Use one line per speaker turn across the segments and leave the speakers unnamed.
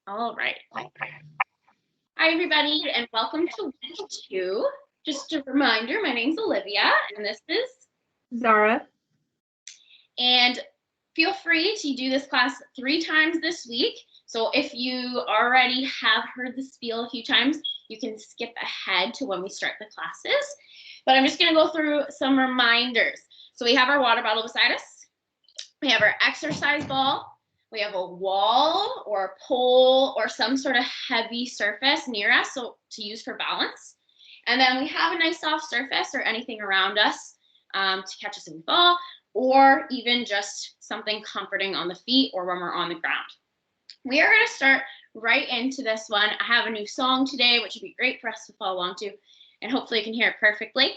All right. Hi, everybody, and welcome to week 2. Just a reminder, my name's Olivia, and this is
Zara.
And feel free to do this class 3 times this week. So if you already have heard the spiel a few times, you can skip ahead to when we start the classes. But I'm just going to go through some reminders. So we have our water bottle beside us. We have our exercise ball. We have a wall or a pole or some sort of heavy surface near us so to use for balance. And then we have a nice soft surface or anything around us to catch us if we fall, or even just something comforting on the feet or when we're on the ground. We are going to start right into this one. I have a new song today, which would be great for us to follow along to, and hopefully you can hear it perfectly.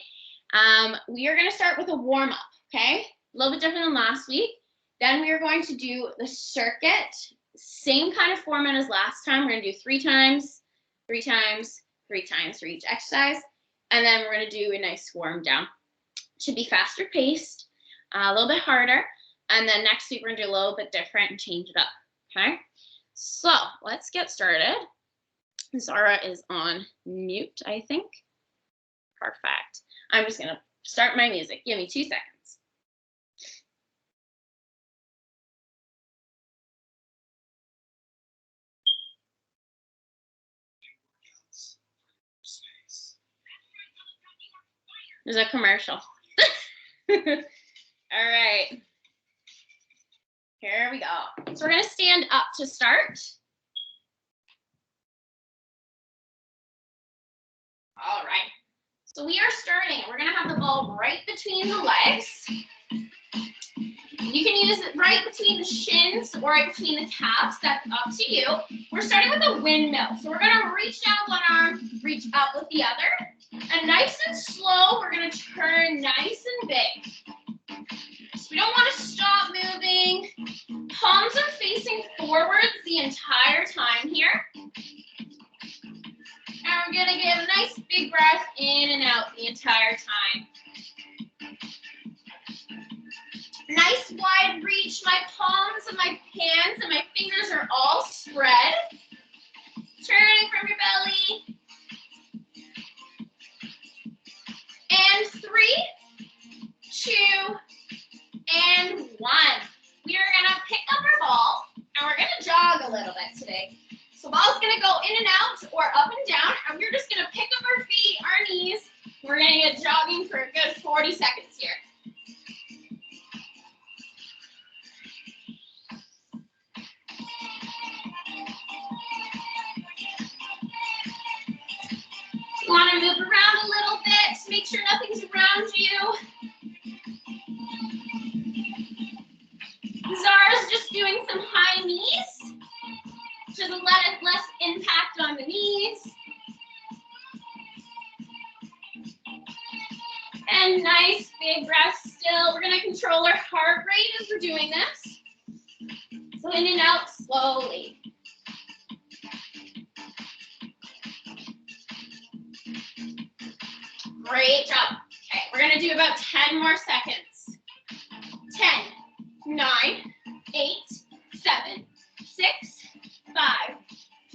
We are going to start with a warm-up, okay? A little bit different than last week. Then we are going to do the circuit, same kind of format as last time. We're going to do 3 times, 3 times, 3 times for each exercise. And then we're going to do a nice warm down. Should be faster paced, a little bit harder. And then next week we're going to do a little bit different and change it up, okay? So let's get started. Zara is on mute, I think. Perfect. I'm just going to start my music. Give me 2 seconds. There's a commercial. All right. Here we go. So we're going to stand up to start. All right. So we are starting. We're going to have the ball right between the legs. You can use it right between the shins or right between the calves. That's up to you. We're starting with a windmill. So we're going to reach down one arm, reach up with the other. And nice and slow, we're going to turn nice and big. So we don't want to stop moving. Palms are facing forwards the entire time here. And we're going to get a nice big breath in and out the entire time. Nice wide reach. My palms and my hands and my fingers are all spread. Turning from your belly. And 3, 2, and 1. We are going to pick up our ball, and we're going to jog a little bit today. So ball's going to go in and out or up and down, and we're just going to pick up our feet, our knees. We're going to get jogging for a good 40 seconds here. You want to move around a little bit to make sure nothing's around you. Zara's just doing some high knees. Just less impact on the knees. And nice big breath still. We're going to control our heart rate as we're doing this. So in and out slowly. Great job. Okay, we're going to do about 10 more seconds. 10, 9, 8, 7, 6, 5,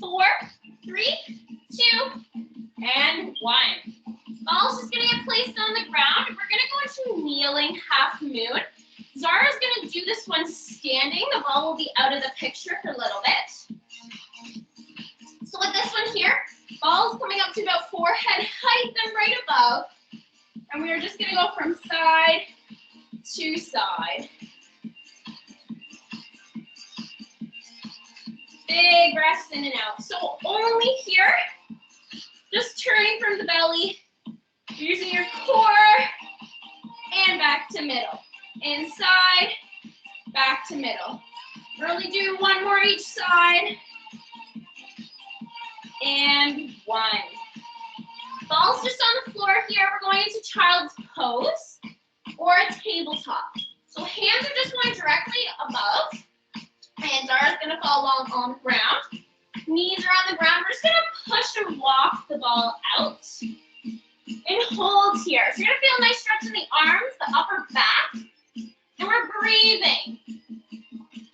4, 3, 2, and 1. Ball's just going to get placed on the ground. We're going to go into kneeling half moon. Zara's going to do this one standing. The ball will be out of the picture for a little bit. So with this one here, ball's coming up to about forehead height and right above. And we are just going to go from side to side. Big breaths in and out. So only here, just turning from the belly, using your core, and back to middle. Inside, back to middle. We're only doing 1 more each side. And 1. Ball's just on the floor here. We're going into child's pose or a tabletop. So hands are just going directly above. And Zara's going to follow along on the ground. Knees are on the ground. We're just going to push and walk the ball out. And hold here. So you're going to feel a nice stretch in the arms, the upper back. And we're breathing.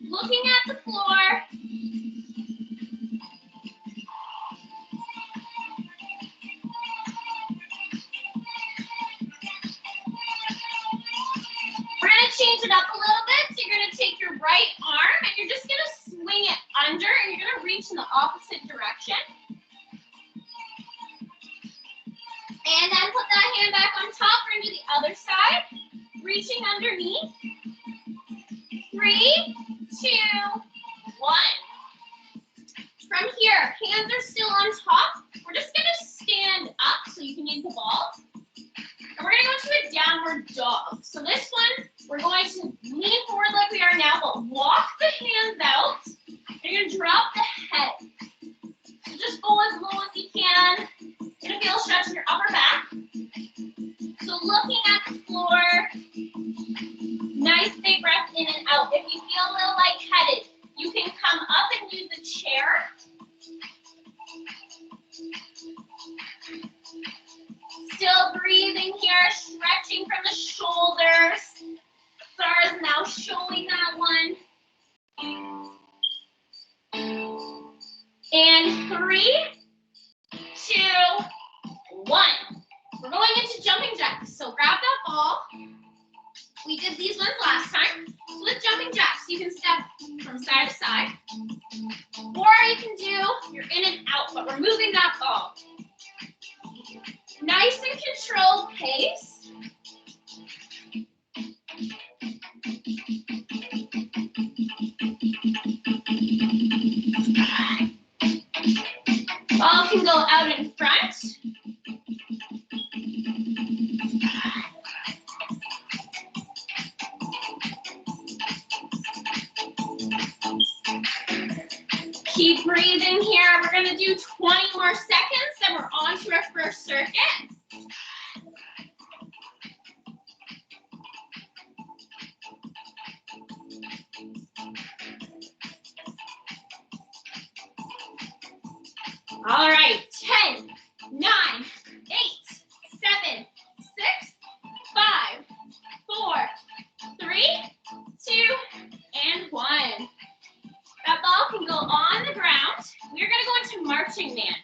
Looking at the floor. change it up a little bit. So you're going to take your right arm and you're just going to swing it under and you're going to reach in the opposite direction. And then put that hand back on top, bring to the other side, reaching underneath. 3, 2, 1. From here, hands are still on top. We're just going to stand up so you can use the ball. And we're going to go to a downward dog. So this one, we're going to lean forward like we are now, but walk the hands out. And you're going to drop the head. So just go as low as you can. You're going to feel a stretch in your upper back. So looking at the floor, nice big breath in and out. If you feel a little lightheaded, you can come up and use the chair. Still breathing here, stretching from the shoulders. Sarah is now showing that one. And 3, 2, 1. We're going into jumping jacks. So grab that ball. We did these ones last time. So with jumping jacks, you can step from side to side. Or you can do your in and out, but we're moving that ball. Nice and controlled pace. Ball can go out in front. Keep breathing here. We're going to do 20 more seconds, then we're on to our first circuit. All right, 10, 9, 8, 7, 6, 5, 4, 3, 2, and 1. That ball can go on the ground. We're going to go into marching man.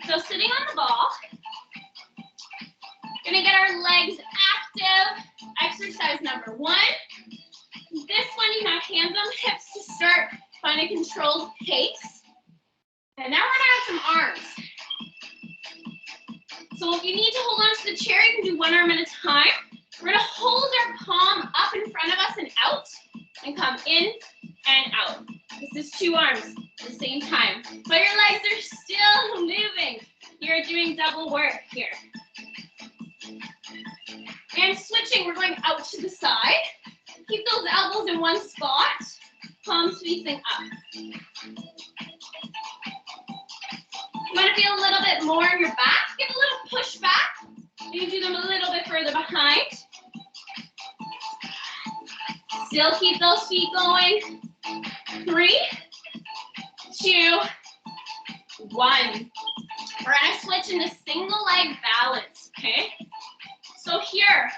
So sitting on the ball, going to get our legs active. Exercise number 1. This one, you have hands on hips to start. Find a controlled pace. And now we're going to add some arms. So if you need to hold on to the chair, you can do one arm at a time. We're going to hold our palm up in front of us and out, and come in and out. This is 2 arms at the same time. But your legs are still moving. You're doing double work here. And switching, we're going out to the side. Keep those elbows in one spot. Palms facing up. You want to feel a little bit more in your back. Give a little push back. You can do them a little bit further behind. Still keep those feet going. 3, 2, 1. We're going to switch into single leg balance, okay? So here,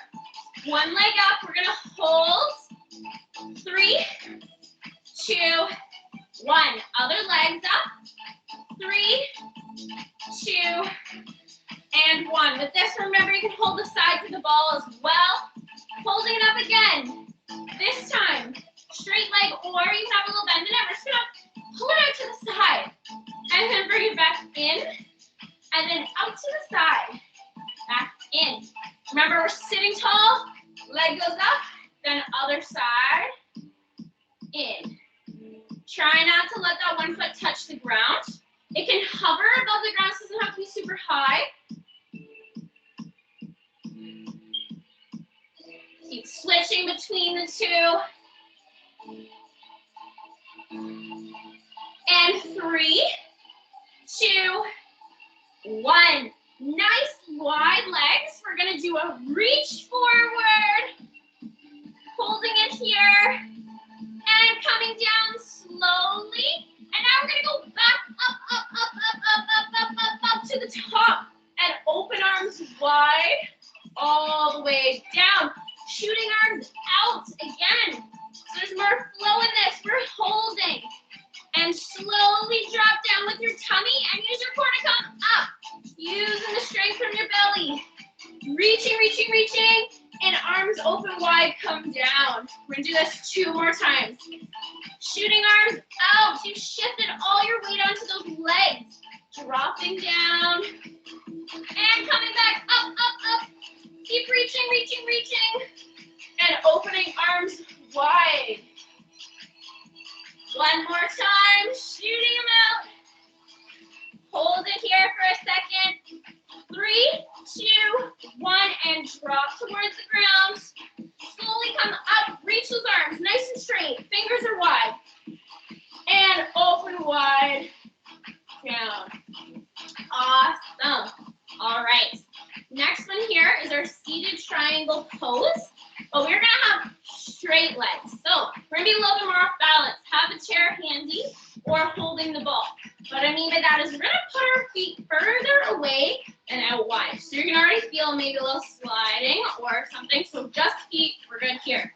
one leg up, we're going to hold. 3, 2, 1. Other legs up. 3, 2, and 1. With this, remember you can hold the sides of the ball as well. Holding it up again. This time, straight leg, or you can have a little bend in it. We're just going to pull it out to the side. And then bring it back in. And then out to the side. Back in. Remember, we're sitting tall. Leg goes up. Then other side. In. Try not to let that one foot touch the ground. It can hover above the ground, so it doesn't have to be super high. Keep switching between the 2. And 3, 2, 1. Nice wide legs. We're going to do a reach forward. Holding it here. And coming down slowly. And now we're going to go back up to the top. And open arms wide all the way down. Shooting arms out again. So there's more flow in this. We're holding. And slowly drop down with your tummy and use your core to come up. Using the strength from your belly. Reaching, reaching, reaching. And arms open wide, come down. We're gonna do this 2 more times. Shooting arms out. You shifted all your weight onto those legs. Dropping down. And coming back up, up, up. Keep reaching, reaching, reaching. And opening arms wide. One more time. Shooting them out. Hold it here for a second. 3, 2, 1, and drop towards the ground. Slowly come up, reach those arms, nice and straight. Fingers are wide. And open wide, down. Awesome. All right. Next one here is our seated triangle pose. But we're gonna have straight legs. So we're gonna be a little bit more off balance. Have a chair handy or holding the ball. What I mean by that is we're gonna put our feet further away and out wide. So you can already feel maybe a little sliding or something. So just feet, we're good here.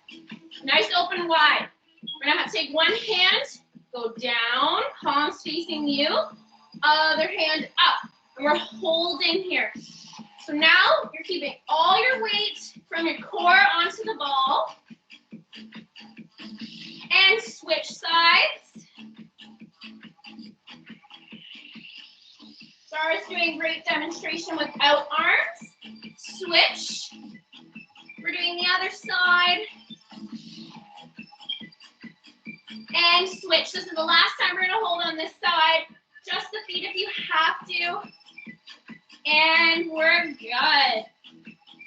Nice open wide. We're gonna have to take one hand, go down, palms facing you, other hand up. And we're holding here. So now you're keeping all your weight from your core onto the ball. And switch sides. Zara's doing great demonstration without arms. Switch. We're doing the other side. And switch. This is the last time we're going to hold on this side. Just the feet if you have to. And we're good.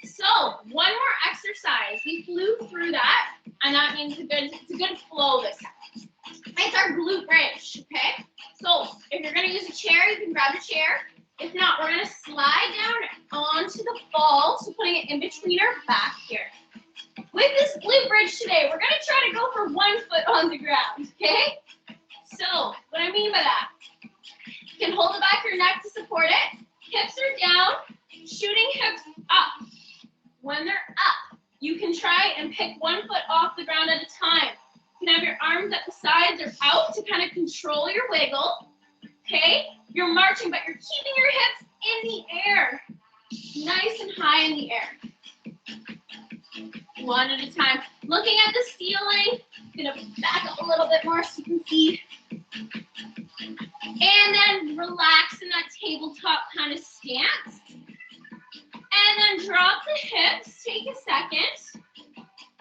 So, one more exercise. We flew through that, and that means it's a good flow this time. It's our glute bridge, okay? So, if you're going to use a chair, you can grab a chair. If not, we're going to slide down onto the ball, so putting it in between our back here. With this glute bridge today, we're going to try to go for 1 foot on the ground, okay? So, what I mean by that, you can hold the back of your neck to support it. Hips are down, shooting hips up. When they're up, you can try and pick 1 foot off the ground at a time. You can have your arms at the sides or out to kind of control your wiggle. Okay? You're marching, but you're keeping your hips in the air. Nice and high in the air. One at a time. Looking at the ceiling. Gonna back up a little bit more so you can see. And then relax in that tabletop kind of stance. And then drop the hips. Take a second.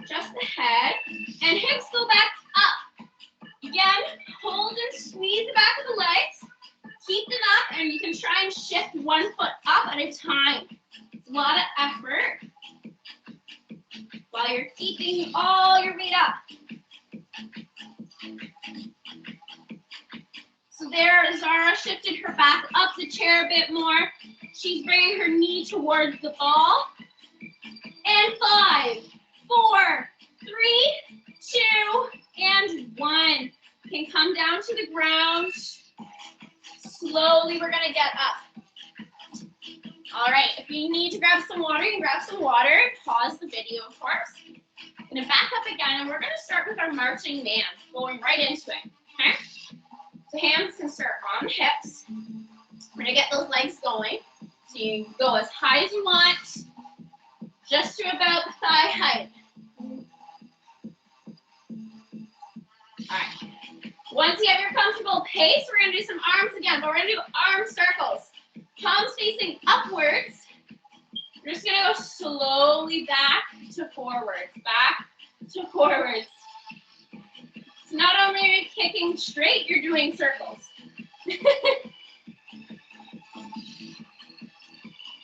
Just the head. And hips go back up. Again, hold and squeeze the back of the legs. Keep them up, and you can try and shift 1 foot up at a time. It's a lot of effort while you're keeping all your weight up. So there, Zara shifted her back up the chair a bit more. She's bringing her knee towards the ball. And 5, 4, 3, 2, and 1. You can come down to the ground. Slowly, we're gonna get up. All right, if you need to grab some water, you can grab some water. Pause the video, of course. I'm gonna back up again, and we're gonna start with our marching man, going right into it, okay? So hands can start on hips. We're gonna get those legs going. So you can go as high as you want, just to about thigh height. All right. Once you have your comfortable pace, we're going to do some arms again, but we're going to do arm circles. Palms facing upwards. We're just going to go slowly back to forwards, back to forwards. So not only are you kicking straight, you're doing circles.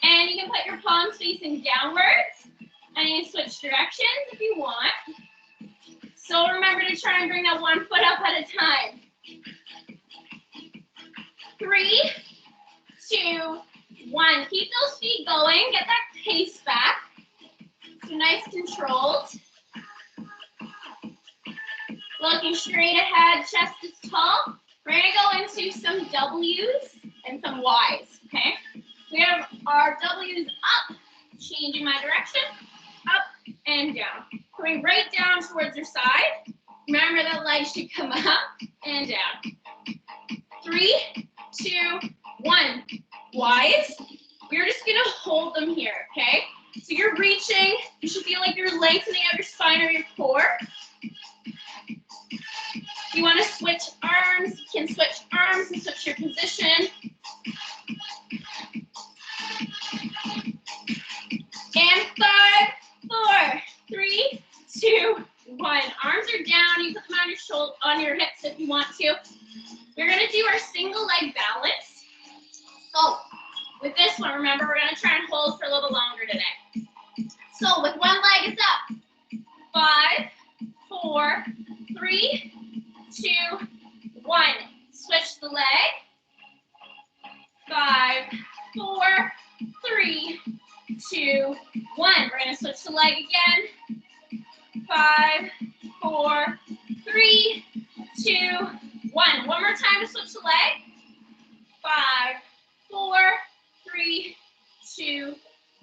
And you can put your palms facing downwards, and you can switch directions if you want. So remember to try and bring that 1 foot up at a time. 3, 2, 1. Keep those feet going. Get that pace back. So nice controlled. Looking straight ahead, chest is tall. We're going to go into some W's and some Y's, okay? We have our W's up, changing my direction, up and down. Going right down towards your side. Remember that leg should come up and down. 3, 2, 1. Y's. We're just gonna hold them here, okay? So you're reaching, you're should feel like you're lengthening out your spine or your core. If you want to switch arms, you can switch arms and switch your position. And 5, 4, 3, 2, 1. Arms are down. You put them on your shoulder, on your hips if you want to. We're going to do our single leg balance. So with this one, remember, we're going to try and hold for a little longer today. So with one leg, it's up. 5, 4, 3, 2, 1. Switch the leg. 5, 4, 3, 2, 1. We're going to switch the leg again. 5, 4, 3, 2, 1. One more time to switch the leg. 5, 4, 3, 2,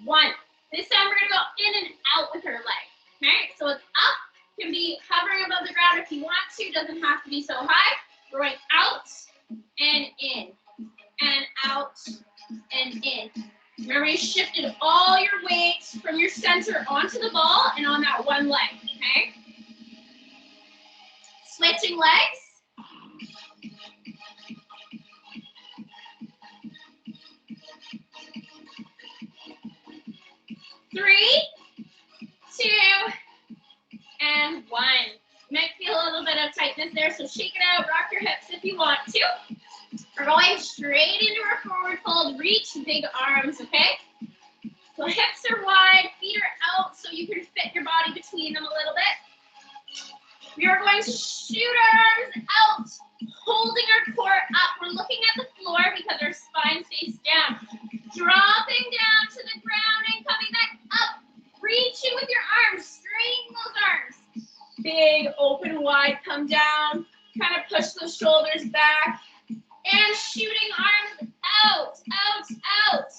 1. This time we're going to go in and out with her leg. Okay, so it's up. Can be hovering above the ground if you want to. Doesn't have to be so high. We're going out and in, and out and in. Remember, you shifted all your weight from your center onto the ball and on that one leg. Okay. Switching legs. 3, 2, and 1. You might feel a little bit of tightness there, so shake it out, rock your hips if you want to. We're going straight into our forward fold. Reach big arms, okay? So hips are wide, feet are out, so you can fit your body between them a little bit. We are going to shoot our arms out, holding our core up. We're looking at the floor because our spine stays down. Dropping down to the ground and coming back up. Reaching with your arms, straighten those arms. Big, open, wide, come down. Kind of push those shoulders back. And shooting arms out, out, out.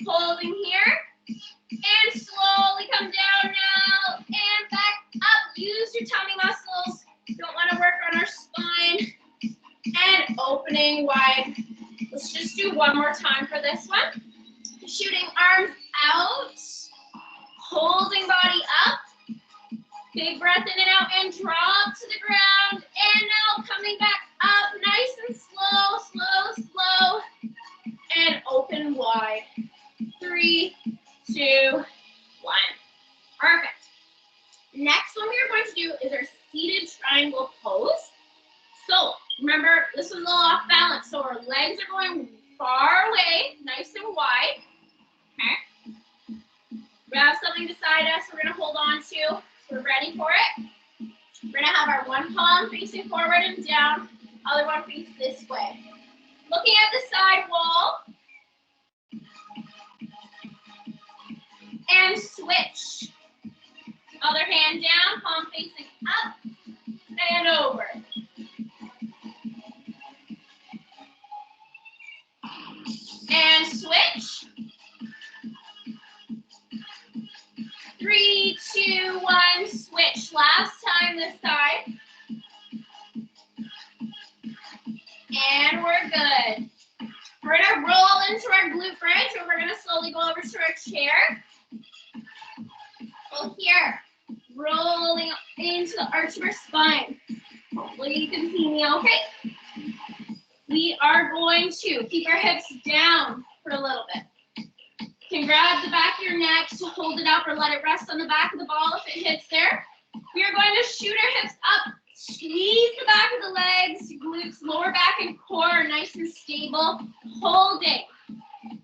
Holding here. And slowly come down now. And back up. Use your tummy muscles. Don't want to work on our spine. And opening wide. Let's just do one more time for this one. Shooting arms out. Holding body up. Big breath in and out and drop to the ground. And now coming back up, nice and slow, slow, slow. And open wide. 3, 2, 1. Perfect. Next one we are going to do is our seated triangle pose. So remember, this was a little off balance. So our legs are going far away, nice and wide. Okay. We have something beside us we're going to hold on to. So we're ready for it. We're going to have our one palm facing forward and down, other one facing this way. Looking at the side wall. And switch. Other hand down, palm facing up and over. And switch. 3, 2, 1, switch. Last time this side. And we're good. We're gonna roll into our glute bridge, and we're gonna slowly go over to our chair. So here, rolling into the arch of our spine. Hopefully you can see me okay. We are going to keep our hips down for a little bit. You can grab the back of your neck to hold it up or let it rest on the back of the ball if it hits there. We are going to shoot our hips up, squeeze the back of the legs, glutes, lower back and core are nice and stable. Holding.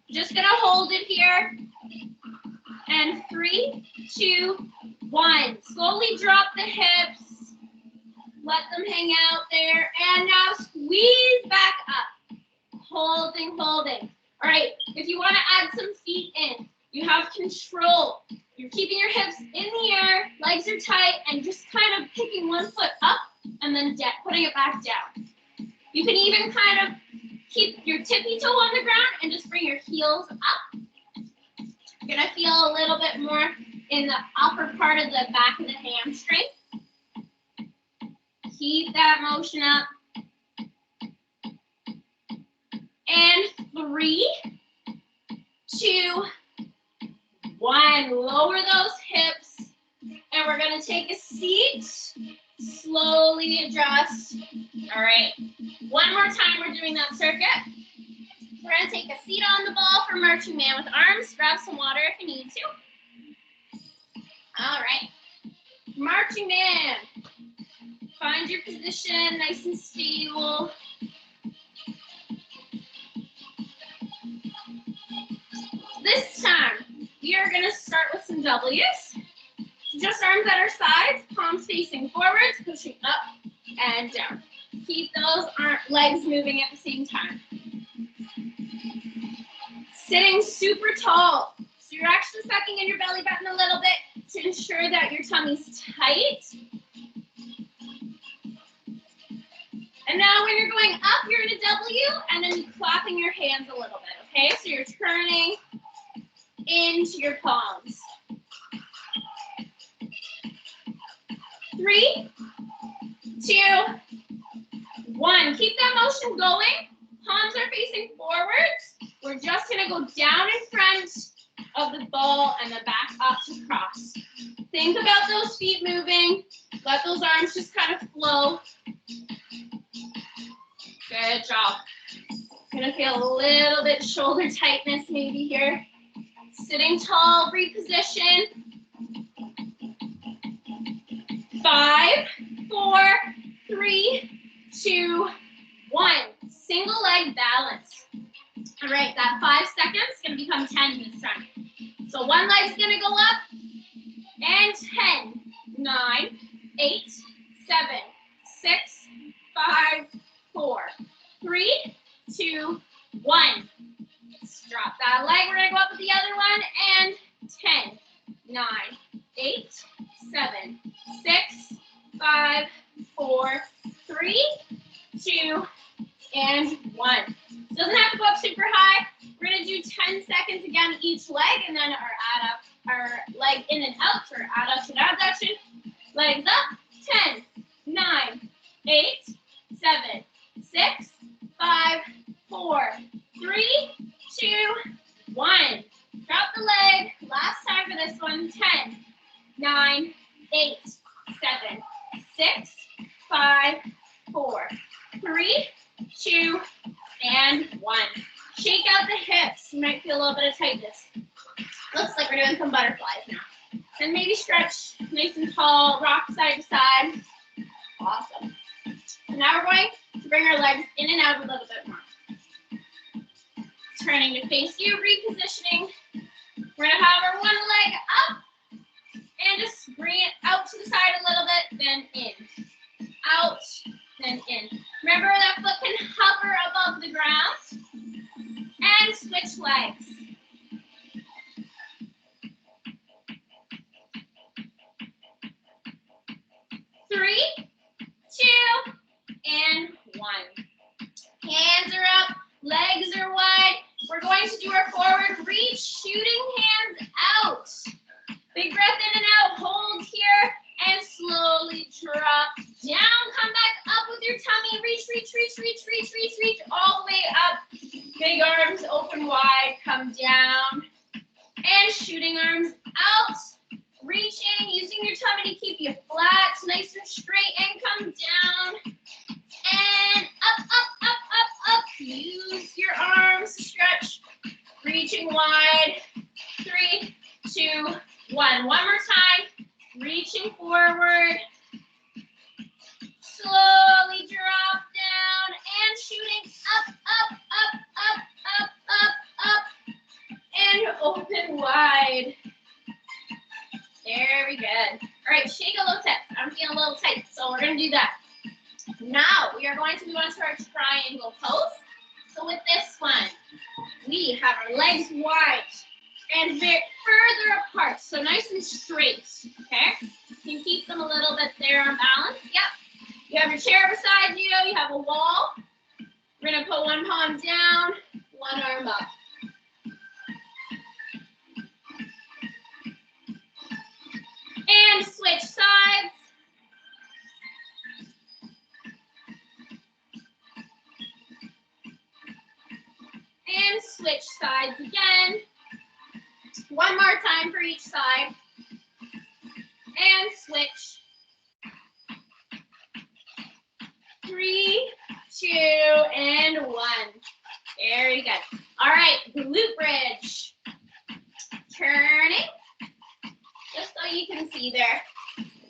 Just gonna hold it here. And 3, 2, 1. Slowly drop the hips. Let them hang out there. And now squeeze back up. Holding, holding. All right, if you want to add some feet in, you have control. You're keeping your hips in the air, legs are tight, and just kind of picking one foot up and then putting it back down. You can even kind of keep your tippy toe on the ground and just bring your heels up. You're going to feel a little bit more in the upper part of the back of the hamstring. Keep that motion up. And 3, 2, 1. Lower those hips. we're gonna take a seat, slowly adjust. All right, one more time we're doing that circuit. We're gonna take a seat on the ball for marching man with arms. Grab some water if you need to. All right, marching man. Find your position, nice and stable. This time, we are gonna start with some W's. Just arms at our sides, palms facing forwards, pushing up and down. Keep those legs moving at the same time. Sitting super tall. So you're actually sucking in your belly button a little bit to ensure that your tummy's tight. And now when you're going up, you're in a W, and then clapping your hands a little bit, okay? So you're turning into your palms. 3, 2, 1. Keep that motion going. Palms are facing forwards. We're just gonna go down in front of the ball and the back up to cross. Think about those feet moving. Let those arms just kind of flow. Good job. Gonna feel a little bit shoulder tightness maybe here. Sitting tall, reposition. 5, 4, 3, 2, 1. Single leg balance. All right, that 5 seconds is gonna become 10 this time. So one leg's gonna go up, and 10, 9, 8, 7, 6, 5, 4, 3, 2, 1. Let's drop that leg. We're gonna go up with the other one, and 10, 9, 8, 7, 6, 5, 4, 3, 2, and 1. Doesn't have to go up super high. We're gonna do 10 seconds again each leg, and then our leg in and out, or adduction, abduction. Legs up. 10, 9, 8, 7, 6, 5, 4, 3, 2, 1. Drop the leg. Last time for this one. 10, 9, 8, 7, 6, 5, 4, 3, 2, and 1. Shake out the hips. You might feel a little bit of tightness. Looks like we're doing some butterflies now. And maybe stretch nice and tall, rock side to side. Awesome. And now we're going to bring our legs in and out a little bit more. Turning to face you, repositioning. We're gonna have our one leg up and just bring it out to the side a little bit, then in. Out, then in. Remember that foot can hover above the ground. And switch legs. 3, 2, and 1. Hands are up, legs are wide. We're going to do our forward reach, shooting hands out. Big breath in and out, hold here, and slowly drop down. Come back up with your tummy. Reach, reach, reach, reach, reach, reach, reach, all the way up. Big arms open wide, come down. And shooting arms out. Reaching, using your tummy to keep you flat, nice and straight, and come down. And up, up, up, up, up. Use your arms to stretch. Reaching wide. 3, 2, 1. One more time. Reaching forward. Slowly drop down and shooting up, up, up, up, up, up, up. And open wide. Very good. All right, shake a little tight. I'm feeling a little tight, so we're going to do that. Now, we are going to move on to our triangle pose. So with this one, we have our legs wide and further apart, so nice and straight, okay? You can keep them a little bit there on balance. Yep. You have your chair beside you. You have a wall. We're going to put one palm down, one arm up. And switch sides. And switch sides again. One more time for each side. and switch. 3, 2, and 1. Very good. All right, glute bridge. Turning, just so you can see there.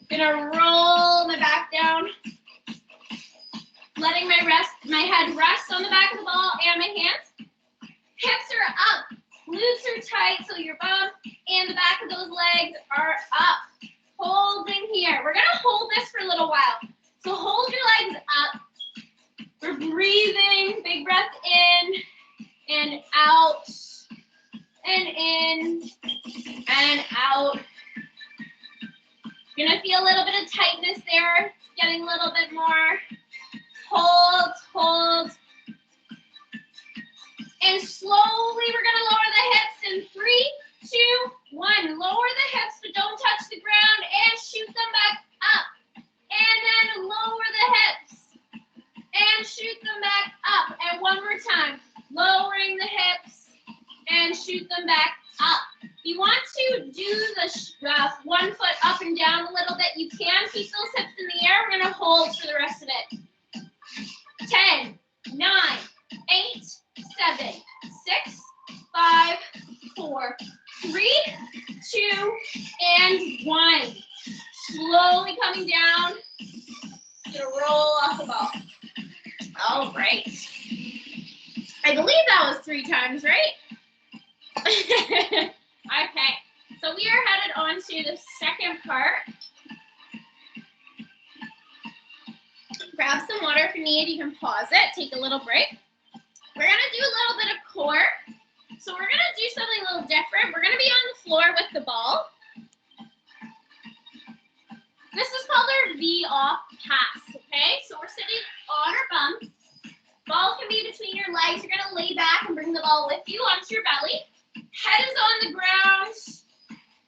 Gonna roll my back down. Letting my head rest on the back of the ball and my hands. Hips are up. Glutes are tight, so your bum and the back of those legs are up. Holding here. We're gonna hold this for a little while. So hold your legs up. We're breathing. Big breath in and out. And in and out. You're gonna feel a little bit of tightness there. Getting a little bit more. Hold, hold. And slowly we're gonna lower the hips in 3, 2, 1. Lower the hips, but don't touch the ground, and shoot them back up. And then lower the hips and shoot them back up. And one more time, lowering the hips and shoot them back up. If you want to do the 1 foot up and down a little bit, you can. Keep those hips in the air. We're gonna hold for the rest of it. 10, 9, 8, 7, 6, 5, 4, 3, 2, and 1. Slowly coming down. Gonna roll off the ball. All right. I believe that was 3 times, right? Okay. So we are headed on to the second part. Grab some water if you need. You can pause it. Take a little break. We're gonna do a little bit of core. So we're gonna do something a little different. We're gonna be on the floor with the ball. This is called our V-off pass, okay? So we're sitting on our bum. Ball can be between your legs. You're gonna lay back and bring the ball with you onto your belly. Head is on the ground,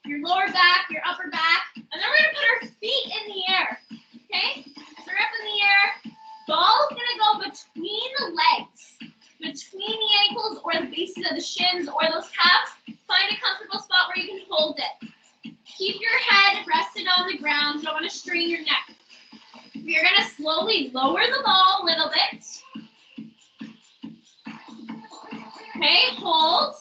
your lower back, your upper back, and then we're gonna put our feet in the air, okay? So we're up in the air. Ball is gonna go between the legs, between the ankles or the bases of the shins or those calves. Find a comfortable spot where you can hold it. Keep your head rested on the ground. You don't want to strain your neck. You're going to slowly lower the ball a little bit. Okay, hold.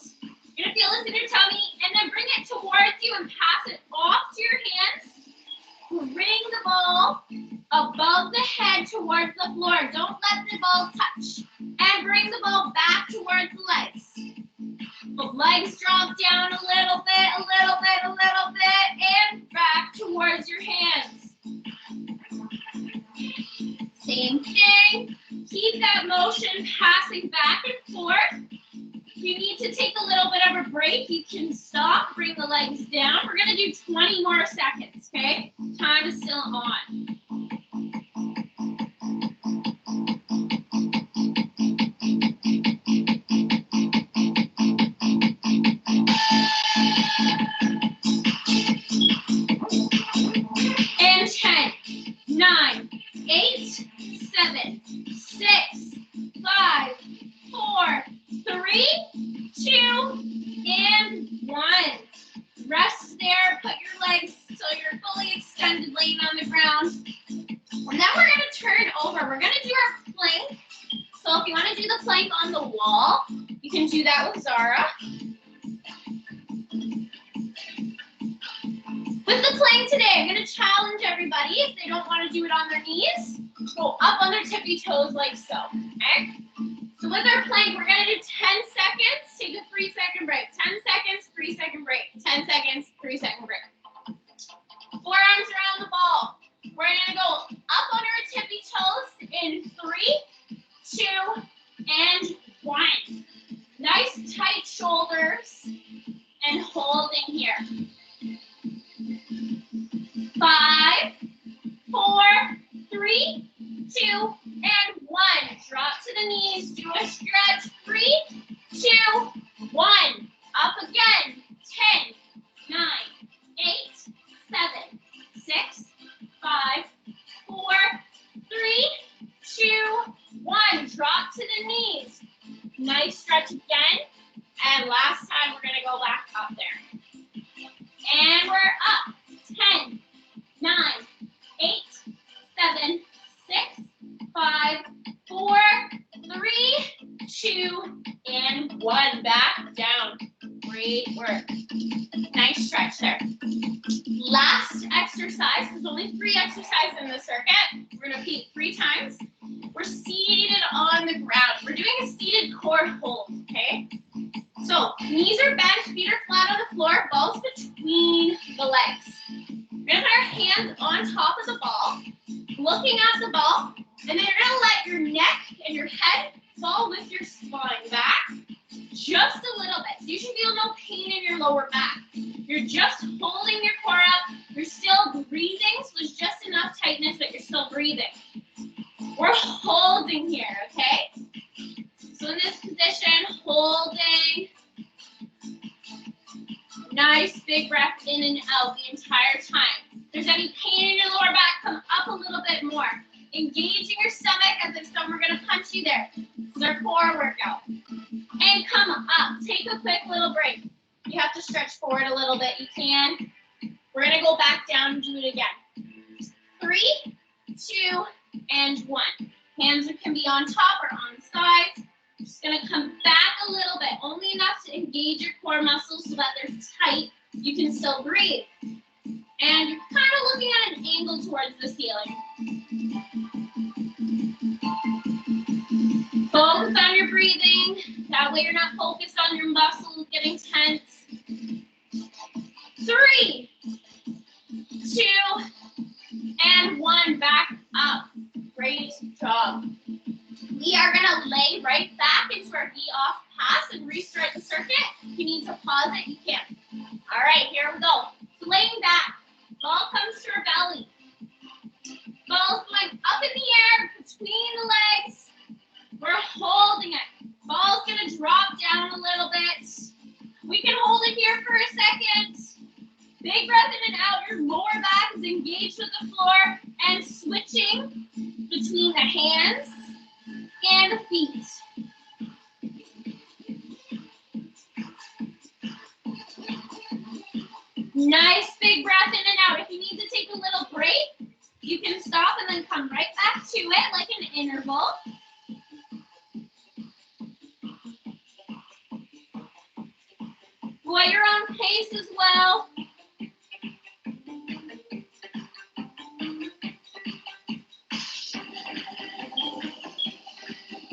You're going to feel this in your tummy, and then bring it towards you and pass it off to your hands. Bring the ball above the head towards the floor. Don't let the ball touch. And bring the ball back towards the legs. The legs drop down a little bit, a little bit, a little bit, and back towards your hands. Same thing. Keep that motion passing back and forth. If you need to take a little bit of a break, you can stop, bring the legs down. We're going to do 20 more seconds, okay? Time is still on. And 10, 9, 8, 7, 6, 5, 4, 3, 2, and 1. Rest there. Put your legs so you're fully extended, laying on the ground. And then we're going to turn over. We're going to do our plank. So if you want to do the plank on the wall, you can do that with Zara. With the plank today, I'm going to challenge everybody, if they don't want to do it on their knees, go up on their tippy toes like so, okay? So with our plank, we're going to do 10 seconds, take a 3-second break. 10 seconds, 3-second break. 10 seconds, 3-second break. Forearms around the ball. We're going to go up on our tippy toes in 3, 2, and 1. Nice tight shoulders and holding here. 5, 4, 3, 2, and 1. Drop to the knees. Do a stretch. 3, 2, 1. Up again. 10, 9, 8, 7, 6, 5, 4, 3, 2, 1. Drop to the knees. Nice stretch again. And last time, we're going to go back up there. And we're up. 10, There's only 3 exercises in the circuit. We're going to repeat 3 times. We're seated on the ground. We're doing a seated core hold, okay? So knees are bent, feet are flat on the floor, balls between the legs. We're going to put our hands on top of the ball, looking at the ball, and then you're going to let your neck and your head fall with your spine back just a little bit. So you should feel no pain in your lower back. You're just holding your core up. You're still breathing, so there's just enough tightness that you're still breathing. We're holding here, okay? So in this position, holding. Nice big breath in and out the entire time. If there's any pain in your lower back, come up a little bit more. Engaging your stomach as if someone were going to punch you there. This is our core workout. And come up. Take a quick little break. You have to stretch forward a little bit. You can. We're going to go back down and do it again. 3, 2, and 1. Hands can be on top or on the sides. Just going to come back a little bit, only enough to engage your core muscles so that they're tight. You can still breathe. And you're kind of looking at an angle towards the ceiling. Focus on your breathing. That way you're not focused on your muscles getting tense. 3, 2, and 1. Back up. Great job. We are going to lay right back into our V-off pass and restart the circuit. If you need to pause it, you can. All right, here we go. Laying back. Ball comes to our belly. Ball's going up in the air between the legs. We're holding it. Ball's going to drop down a little bit. We can hold it here for a second. Big breath in and out. Your lower back is engaged with the floor and switching between the hands and the feet. Nice big breath in and out. If you need to take a little break, you can stop and then come right back to it like an interval. Go at your own pace as well.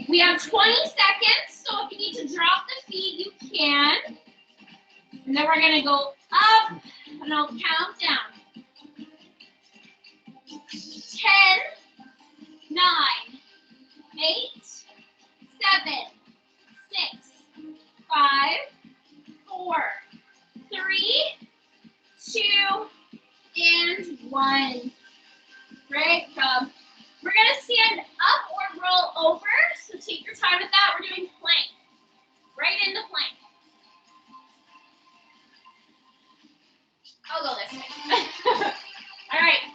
We have 20 seconds, so if you need to drop the feet, you can. And then we're going to go up, and I'll count down. 10, 9, 8, 7, 6, 5, 4, 3, 2, and 1. Great job. We're going to stand up or roll over, so take your time with that. We're doing plank. Right into plank. I'll go this way. All right.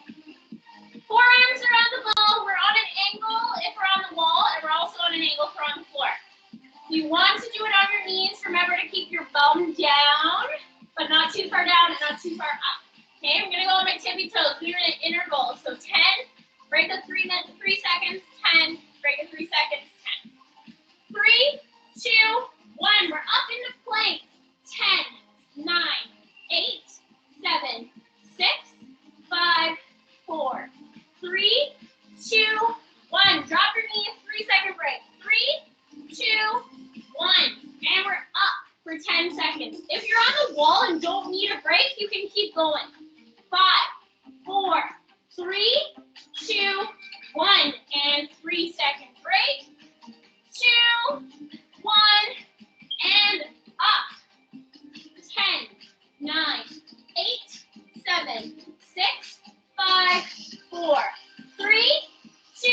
Forearms around the ball. We're on an angle if we're on the wall, and we're also on an angle if we're on the floor. If you want to do it on your knees, remember to keep your bum down, but not too far down and not too far up. Okay, I'm going to go on my tippy toes. We're in an interval. So 10, break the 3 seconds, 10, break the 3 seconds, 10. 3, 2, 1. We're up into plank. 10, 9, 8, 7, 6, 5, 4, 3, 2, 1. Drop your knees, 3-second break. 3, 2, 1. And we're up for 10 seconds. If you're on the wall and don't need a break, you can keep going. 5, 4, 3, 2, 1. And 3-second break. 2, 1. And up. 10, 9, 8, 7, 6, 5, 4, 3, 2,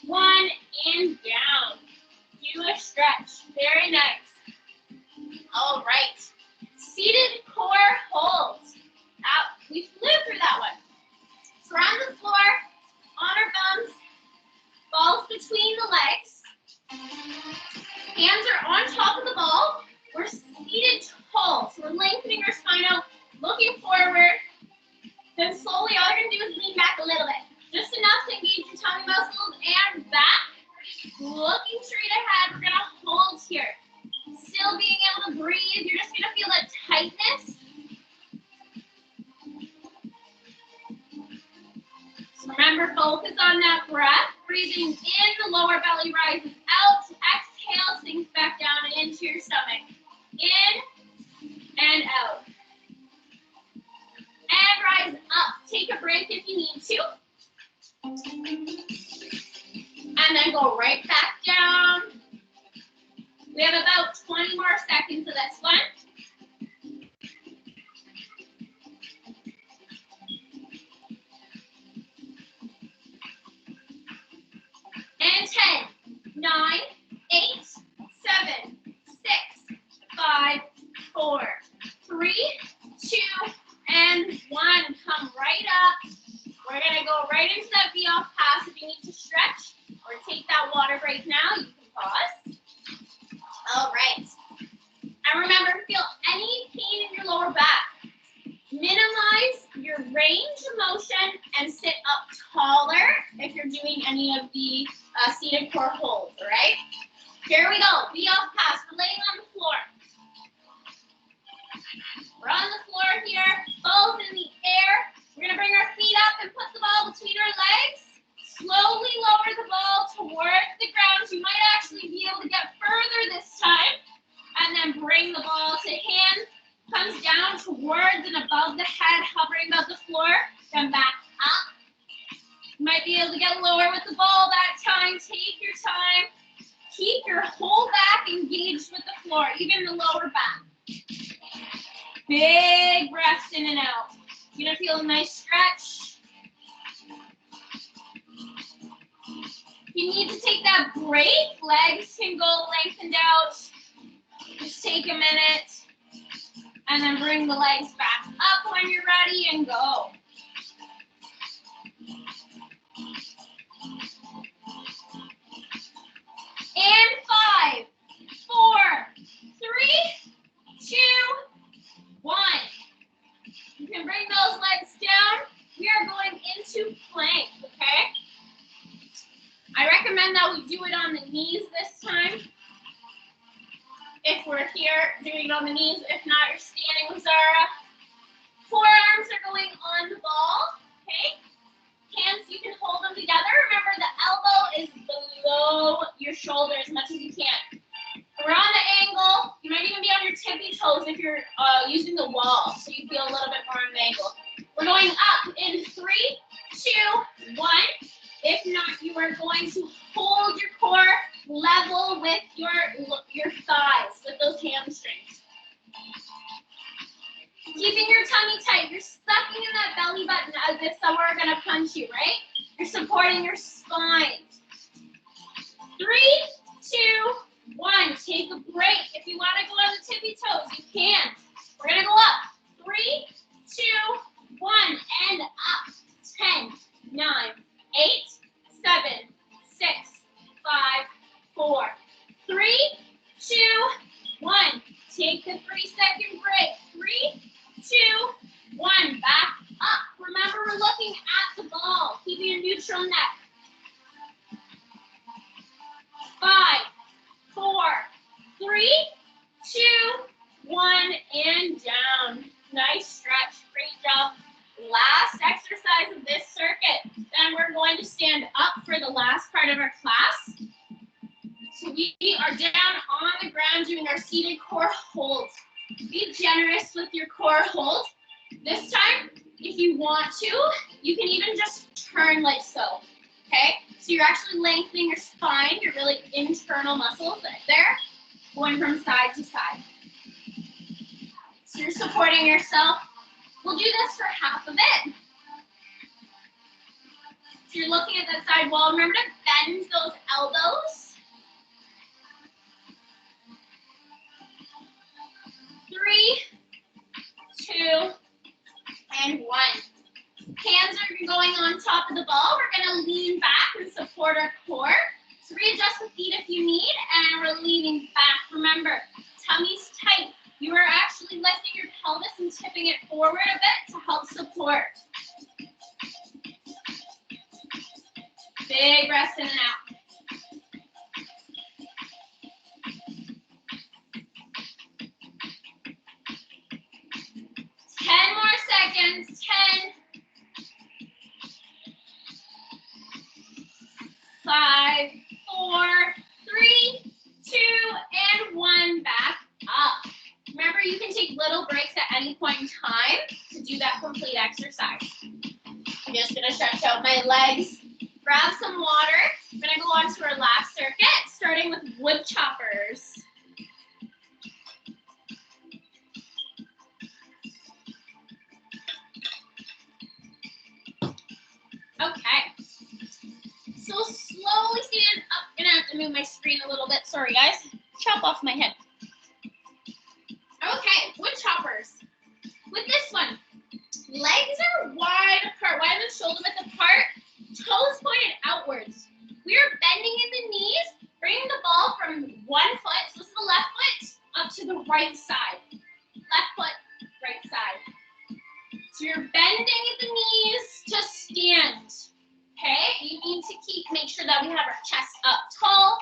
1, and down. Do a stretch. Very nice. All right. Seated core holds. We flew through that one. So we're on the floor, on our bums, balls between the legs. Hands are on top of the ball. We're seated tall. So we're lengthening our spine out. Look Remember, focus on that breath. Breathing in, the lower belly rises out. Exhale, sinks back down and into your stomach. In and out. And rise up. Take a break if you need to. And then go right back down. We have about 20 more seconds of this one. And 10, 9, 8, 7, 6, 5, 4, 3, 2, and 1. Come right up. We're going to go right into that V-off pass. If you need to stretch or take that water break now, you can pause. All right. And remember, feel any pain in your lower back. Minimize your range of motion and sit up taller if you're doing any of the seated core holds, all right? Here we go. V-off pass. We're laying on the floor. We're on the floor here, balls in the air. We're going to bring our feet up and put the ball between our legs. Slowly lower the ball towards the ground. You might actually be able to get further this time. And then bring the ball to hand. Comes down towards and above the head, hovering above the floor. Then back up. You might be able to get lower with the ball that time. Take your time. Keep your whole back engaged with the floor, even the lower back. Big breaths in and out. You're going to feel a nice stretch. If you need to take that break, legs can go lengthened out. Just take a minute. And then bring the legs back up when you're ready and go. And 5, 4, 3, 2, 1. You can bring those legs down. We are going into plank, okay? I recommend that we do it on the knees this time. If we're here, doing it on the knees. If not, you're standing with Zara. Forearms are going on the ball, okay? Hands, you can hold them together. Remember, the elbow is below your shoulder as much as you can. We're on the angle. You might even be on your tippy toes if you're using the wall, so you feel a little bit more on the angle. We're going up in 3, 2, 1. If not, you are going to hold your core level with your thighs, with those hamstrings. Keeping your tummy tight. You're sucking in that belly button as if someone were going to punch you, right? You're supporting your spine. 3, 2, 1. Take a break. If you want to go on the tippy toes, you can. We're going to go up. 3, 2, 1. And up. 10, 9, 8, 7, 6, 5, 4, 3, 2, 1. Take the 3-second break. 3, 2, 1. Back up. Remember, we're looking at the ball, keeping a neutral neck. 5, 4, 3, 2, 1, and down. Nice stretch. Great job. Last exercise of this circuit. Then we're going to stand up for the last part of our class. So we are down on the ground doing our seated core holds. Be generous with your core hold. This time, if you want to, you can even just turn like so. Okay? So you're actually lengthening your spine, your really internal muscles right there, going from side to side. So you're supporting yourself. We'll do this for half of it. So you're looking at that side wall. Remember to bend those elbows. 3, 2, and 1. Hands are going on top of the ball. We're going to lean back and support our core. So readjust the feet if you need, and we're leaning back. Remember, tummy's tight. You are actually lifting your pelvis and tipping it forward a bit to help support. Big breaths in and out. Ten more seconds. 10, 5, 4, 3, 2, and 1. Back up. Remember, you can take little breaks at any point in time to do that complete exercise. I'm just going to stretch out my legs, grab some water. I'm going to go on to our last circuit, starting with wood choppers. Okay. So slowly stand up. I'm going to have to move my screen a little bit. Sorry, guys. Chop off my head. Okay, wood choppers. With this one, legs are wide apart, wide and shoulder width apart, toes pointed outwards. We are bending in the knees, bringing the ball from one foot, so this is the left foot, up to the right side. Left foot, right side. So you're bending at the knees to stand. Okay, you need to make sure that we have our chest up tall.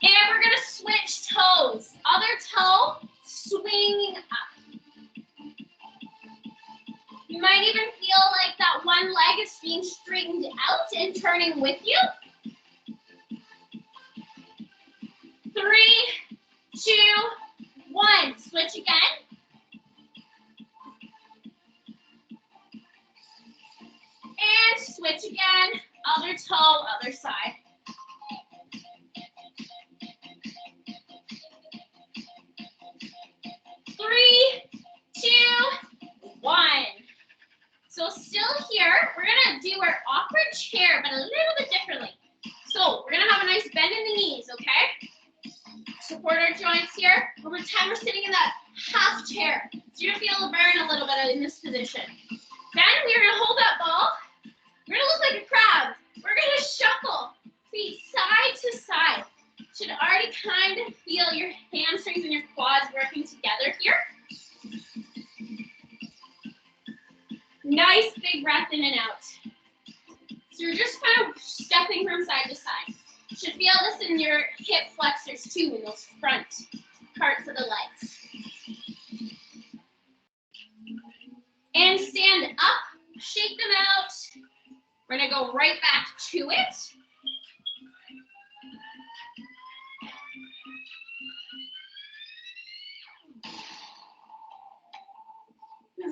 And we're gonna switch toes. Other toe, swinging up. You might even feel like that one leg is being straightened out and turning with you. 3, 2, 1. Switch again. And switch again. Other toe, other side. Three, 2, 1. So still here, we're gonna do our awkward chair, but a little bit differently. So we're gonna have a nice bend in the knees, okay? Support our joints here. We'll pretend we're sitting in that half chair. So you're gonna feel the burn a little bit in this position. Then we're gonna hold that ball. We're gonna look like a crab. We're gonna shuffle feet side to side. Should already kind of feel your hamstrings and your quads working together here. Nice big breath in and out. So you're just kind of stepping from side to side. You should feel this in your hip flexors too, in those front parts of the legs. And stand up, shake them out. We're gonna go right back to it.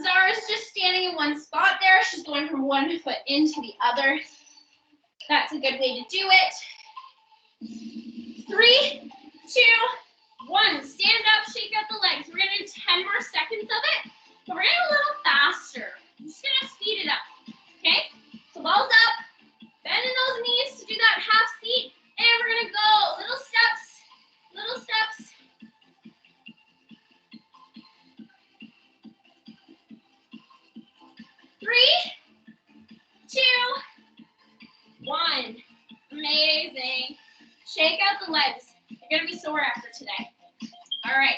Zara's just standing in one spot there. She's going from one foot into the other. That's a good way to do it. 3, 2, 1. Stand up, shake out the legs. We're gonna do 10 more seconds of it, but we're gonna go a little faster. I'm just gonna speed it up, okay? So balls up, bend in those knees to do that half seat, and we're gonna go little steps, little steps. 3, 2, 1. Amazing. Shake out the legs. You're gonna be sore after today. All right.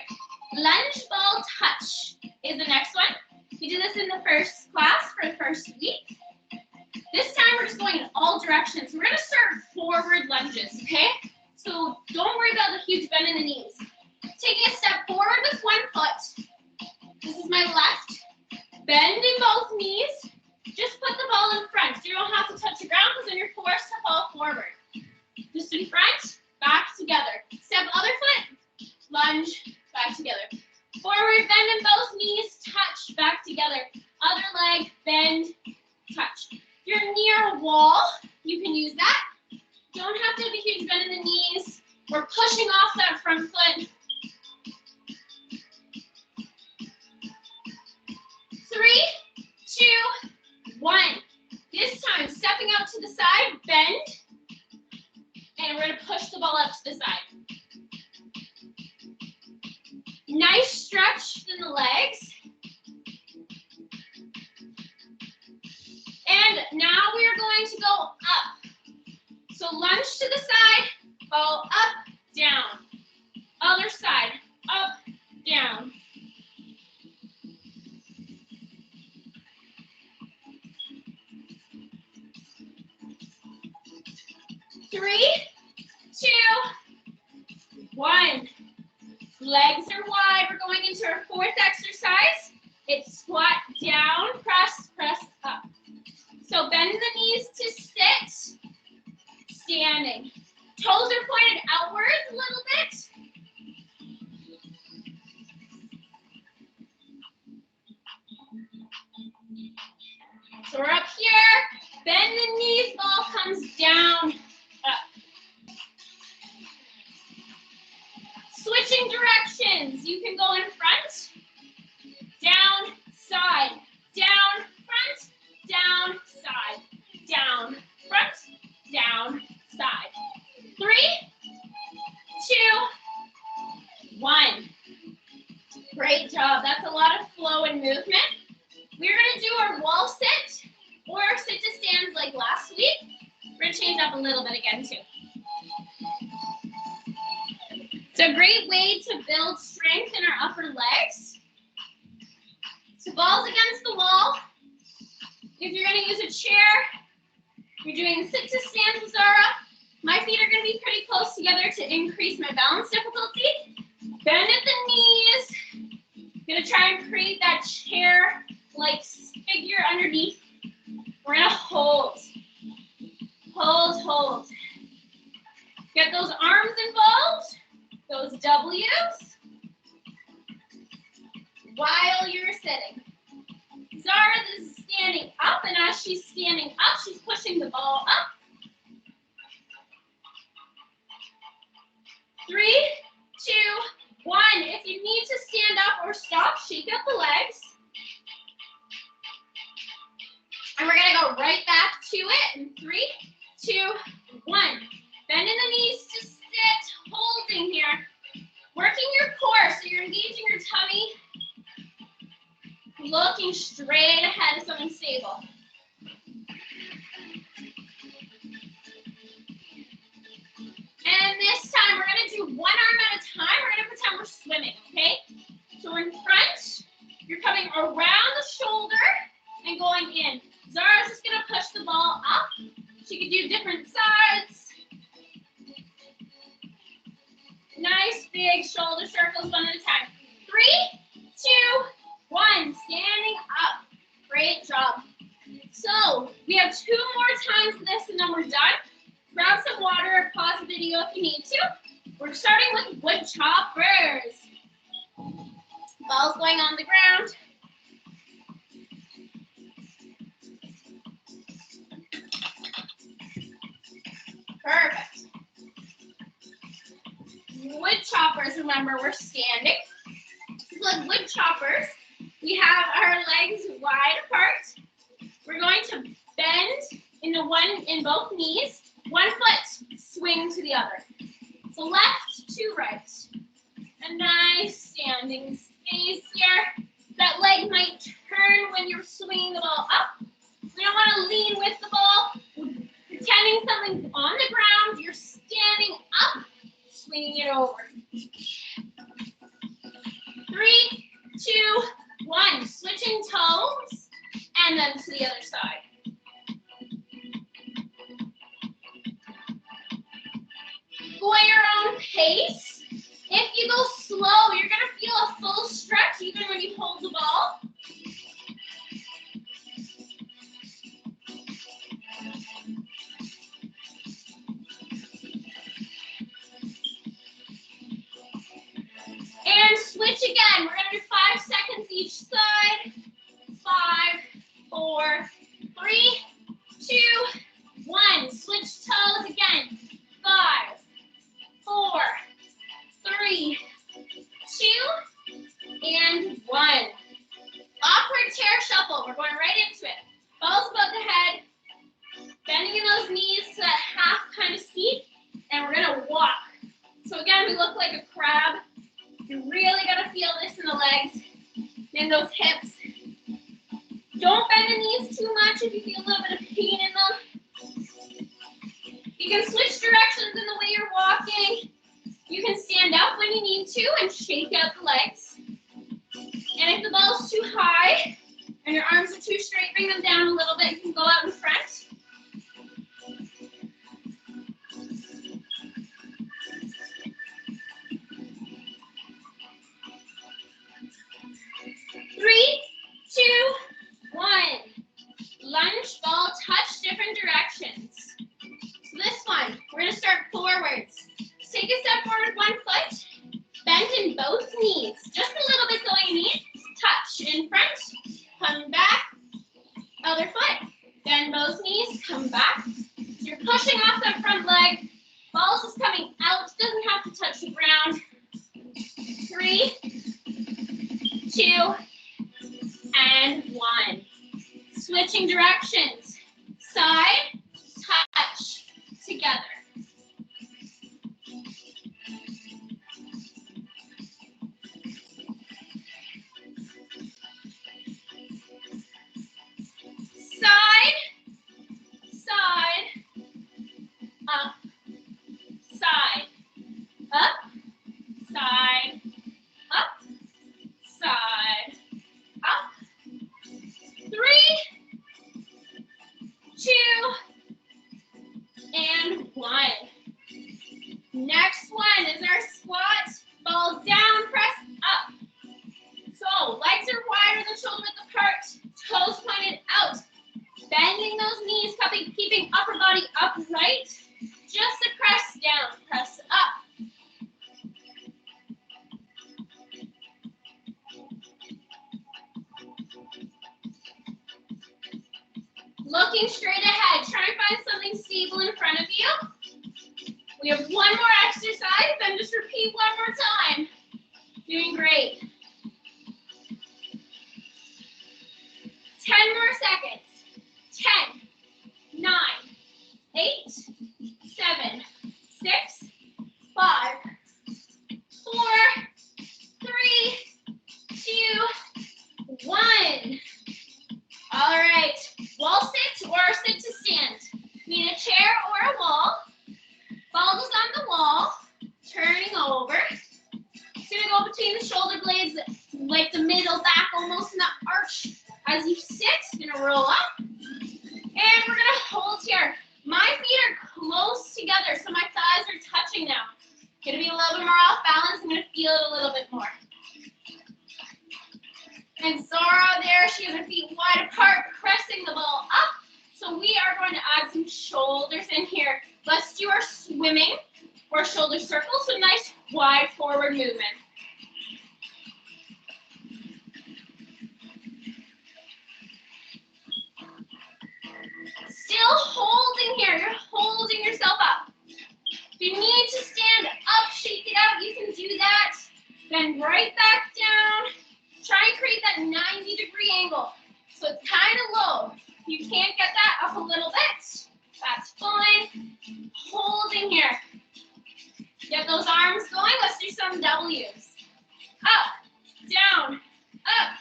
Lunge ball touch is the next one. We did this in the first class for the first week. This time we're just going in all directions. We're gonna start forward lunges, okay? So don't worry about the huge bend in the knees. Taking a step forward with one foot. This is my left. Bend in both knees. Just put the ball in front. So you don't have to touch the ground because then you're forced to fall forward. Just in front, back together. Step other foot, lunge, back together. Forward, bend in both knees, touch, back together. Other leg, bend, touch. If you're near a wall, you can use that. Don't have to have a huge bend in the knees. We're pushing off that front foot. 3, 2, 1. This time, stepping out to the side, bend, and we're going to push the ball up to the side. Nice stretch in the legs. And now we are going to go up. So lunge to the side, go up, down. Other side, up, down. 3, 2, 1. Legs are wide. We're going into our fourth exercise. It's squat down, press, press up. So bend the knees to sit, standing. Toes are pointed outwards a little bit. So we're up here, bend the knees, ball comes down, up. Switching directions, you can go in front, down, side, down, front, down, side, down, front, down, side. 3, 2, 1. Great job, that's a lot of flow and movement. We're gonna do our wall sit or our sit to stands like last week. We're gonna change up a little bit again too. It's a great way to build strength in our upper legs. So balls against the wall. If you're gonna use a chair, you're doing sit to stand with Zara. My feet are gonna be pretty close together to increase my balance difficulty. Bend at the knees. Gonna try and create that chair-like figure underneath. We're gonna hold. Hold, hold. Get those arms involved, those W's, while you're sitting. Zara is standing up, and as she's standing up, she's pushing the ball up. 3, 2, 1. If you need to stand up or stop, shake up the legs. And we're gonna go right back to it in 3, 2, 1. Bending the knees to sit, holding here. Working your core, so you're engaging your tummy. Looking straight ahead of something stable. And this time, we're gonna do one arm at a time. We're gonna pretend we're swimming, okay? So we're in front. You're coming around the shoulder and going in. Zara's just gonna push the ball up. She could do different sides. Nice big shoulder circles, one at a time. 3, 2, 1. Standing up. Great job. So we have 2 more times of this and then we're done. Grab some water, pause the video if you need to. We're starting with wood choppers. Ball's going on the ground. Perfect. Wood choppers, remember, we're standing. So like wood choppers, we have our legs wide apart. We're going to bend in both knees. One foot swing to the other. So left to right. A nice standing space here. That leg might turn when you're swinging the ball up. We don't want to lean with the ball. Pretending something's on the ground. You're standing up, swinging it over. 3, 2, 1. Switching toes and then to the other side. Go at your own pace. If you go slow, you're going to feel a full stretch even when you hold the ball. And switch again. We're going to do 5 seconds each side. 5, 4, 3, 2, 1. Switch toes again. 5, 4, 3, 2, and 1. Awkward chair shuffle. We're going right into it. Balls above the head. Bending in those knees to that half kind of seat. And we're going to walk. So again, we look like a crab. You're really going to feel this in the legs, in those hips. Don't bend the knees too much if you feel a little bit of pain in them. You can switch directions in the way you're walking. You can stand up when you need to and shake out the legs. And if the ball's too high and your arms are too straight, bring them down a little bit. You can go out in front. forwards. Take a step forward, one foot. Bend in both knees. Just a little bit's all you need. Touch in front. Come back. Other foot. Bend both knees. Come back. So you're pushing off that front leg. Ball's just coming out. Doesn't have to touch the ground. 3, 2, and 1. Switching directions. Side, touch, together. Side, side, up, side, up, side, up, side, up. 3, 2, and 1. Next one is our squat. Balls down, press up. So legs are wider than shoulder width apart, toes pointed out. Bending those knees, keeping upper body upright. Just a press down, press up. Looking straight ahead, try and find something stable in front of you. We have one more exercise, then just repeat one more time. Doing great. 10 more seconds. 10, 9, 8, 7, 6, 5, 4, 3, 2, 1. All right, wall sit or sit to stand. Need a chair or a wall. Ball is on the wall, turning over. It's gonna go between the shoulder blades, like the middle back, almost in that arch. As you sit, gonna roll up. And we're gonna hold here. My feet are close together, so my thighs are touching now. Gonna be a little bit more off balance. I'm gonna feel it a little bit more. And Zara there, she has her feet wide apart, pressing the ball up. So we are going to add some shoulders in here. Let's do our swimming or shoulder circles. So nice wide forward movement. Still holding here. You're holding yourself up. If you need to stand up, shake it out, you can do that. Then right back down. Try and create that 90-degree angle. So it's kind of low. You can't get that up a little bit. That's fine. Holding here. Get those arms going. Let's do some W's. Up, down, up,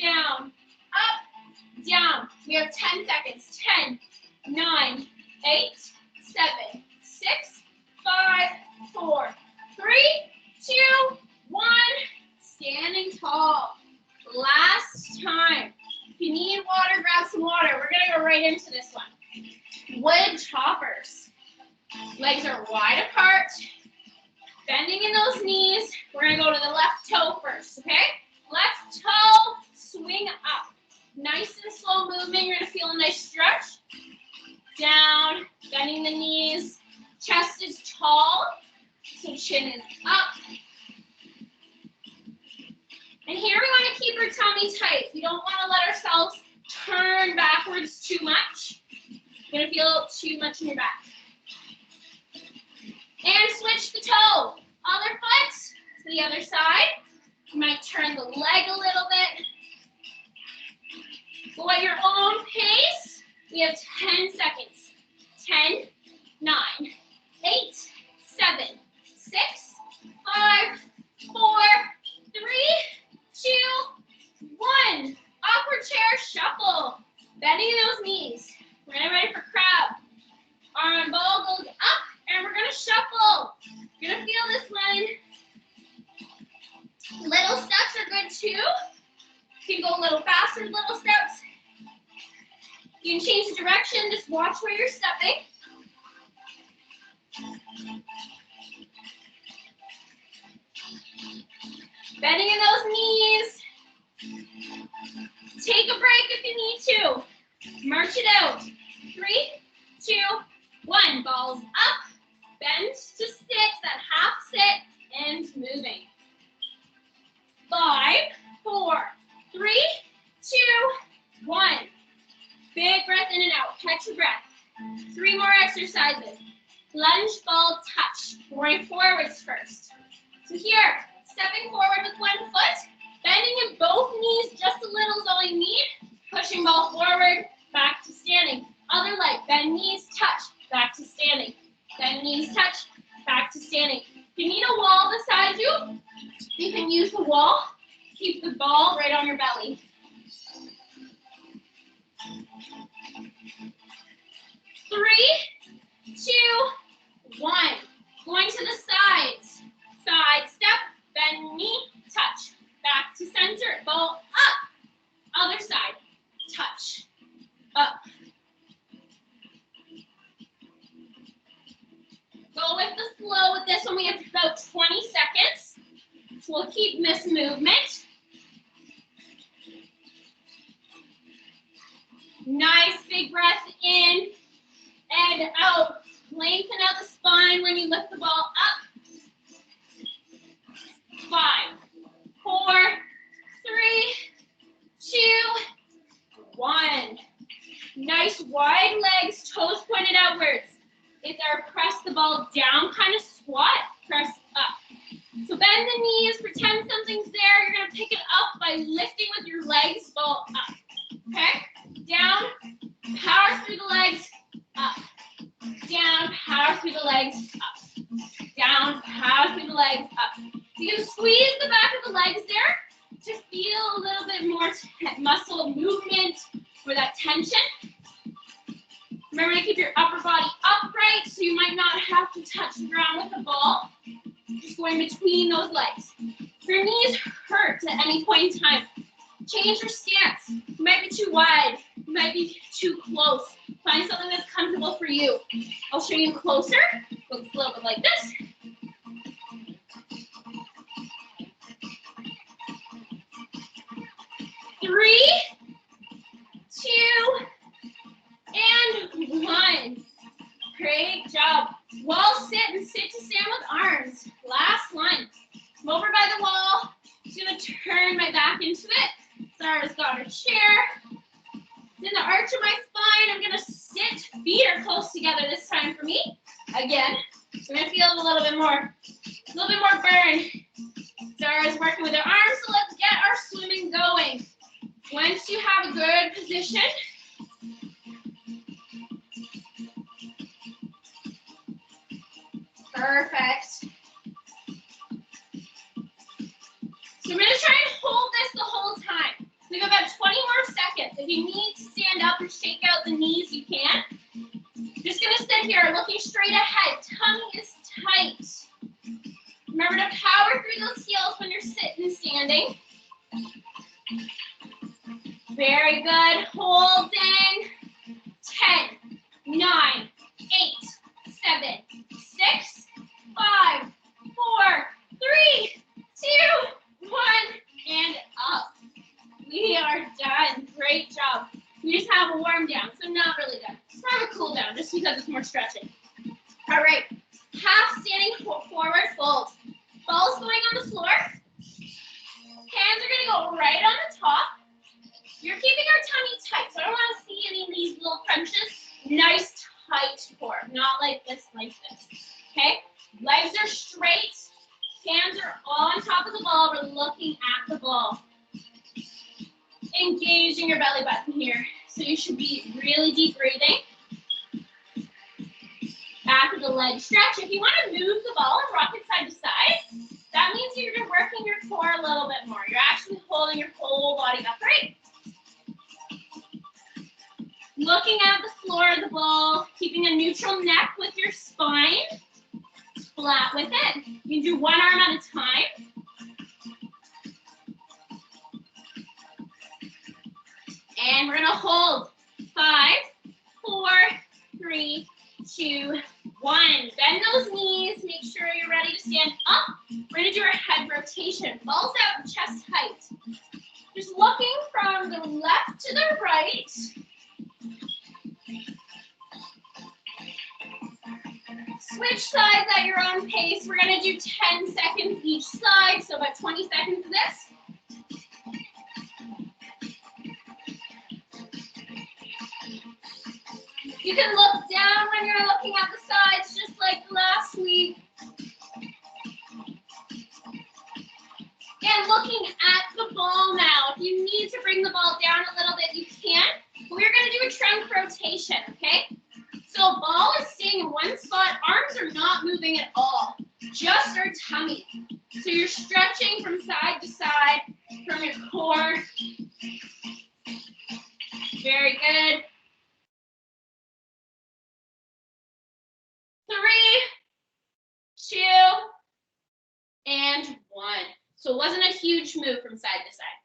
down, up, down. We have 10 seconds. 10, 9, 8, 7, 6, 5, 4, 3, 2, 1. Standing tall. Last time. If you need water, grab some water. We're gonna go right into this one. Wood choppers. Legs are wide apart. Bending in those knees. We're gonna go to the left toe first, okay? Left toe, swing up. Nice and slow movement. You're gonna feel a nice stretch. Down, bending the knees. Chest is tall, so chin is up. And here we want to keep our tummy tight. We don't want to let ourselves turn backwards too much. You're going to feel too much in your back. And switch the toe. Other foot to the other side. You might turn the leg a little bit. Go at your own pace. We have 10 seconds. 10, 9, 8, 7, 6, 5, 4, 3, 2, 1. Awkward chair shuffle. Bending those knees. We're gonna ready for crab. Arm and ball goes up, and we're gonna shuffle. You're gonna feel this one. Little steps are good too. You can go a little faster, little steps. You can change the direction, just watch where you're stepping. Bending in those knees. Take a break if you need to. March it out. 3, 2, 1. Balls up. Bend. exercises. Lunge, ball, touch. We're going forwards first. So here, stepping forward with one foot, bending in both knees just a little is all you need. Pushing ball forward, back to standing. Other leg, bend knees, touch, back to standing. Bend knees, touch, back to standing. If you need a wall beside you, you can use the wall. Keep the ball right on your belly. 3, 2, 1. Going to the sides. Side step, bend knee, touch. Back to center, ball up. Other side, touch, up. Go with the flow with this one. We have about 20 seconds. So we'll keep this movement. Nice big breath in and out. Lengthen out the spine when you lift the ball up. 5, 4, 3, 2, 1. Nice wide legs, toes pointed outwards. It's our press the ball down kind of squat, press up. So bend the knees, pretend something's there. You're gonna pick it up by lifting with your legs, ball up. Okay? Down, power through the legs, up. Down, power through the legs, up. Down, power through the legs, up. So you can squeeze the back of the legs there to feel a little bit more muscle movement for that tension. Remember to keep your upper body upright so you might not have to touch the ground with the ball. Just going between those legs. If your knees hurt at any point in time, change your stance. You might be too wide. You might be too close. Find something that's comfortable for you. I'll show you closer. Looks a little bit like this. Three, 2, and 1. Great job. Wall sit and sit to stand with arms. Last one. I'm over by the wall. Just gonna turn my back into it. Sarah's got her chair. In the arch of my spine, I'm gonna sit. Feet are close together this time for me. Again, we're gonna feel a little bit more burn. Sarah's working with her arms, so let's get our swimming going. Once you have a good position, perfect. So we're gonna try and hold this the whole time. We have about 20 more seconds. If you need to stand up or shake out the knees, you can. Just gonna sit here looking straight ahead. Tummy is tight. Remember to power through those heels when you're sitting and standing. Very good. Holding. 10, 9, 8, 7, 6, 5, 4, 3, 2, 1, and up. We are done. Great job. We just have a warm down, so not really done. Just have a cool down, just because it's more stretching. All right. Half standing forward fold. Ball's going on the floor. Hands are gonna go right on the top. You're keeping our tummy tight, so I don't want to see any of these little crunches. Nice tight core, not like this, okay? Legs are straight, hands are on top of the ball. We're looking at the ball. Engaging your belly button here. So you should be really deep breathing. Back of the leg stretch. If you want to move the ball and rock it side to side, that means you're working your core a little bit more. You're actually holding your whole body upright. Looking at the floor of the ball, keeping a neutral neck with your spine, flat with it. You can do one arm at a time. And we're gonna hold. 5, 4, 3, 2, 1. Bend those knees, make sure you're ready to stand up. We're gonna do our head rotation. Balls out, chest height. Just looking from the left to the right. Switch sides at your own pace. We're gonna do 10 seconds each side, so about 20 seconds of this. You can look down when you're looking at the sides, just like last week. And looking at the ball now. If you need to bring the ball down a little bit, you can. But we're going to do a trunk rotation, okay? So ball is staying in one spot. Arms are not moving at all, just our tummy. So you're stretching from side to side from your core. Very good. 3, 2, and 1. So it wasn't a huge move from side to side.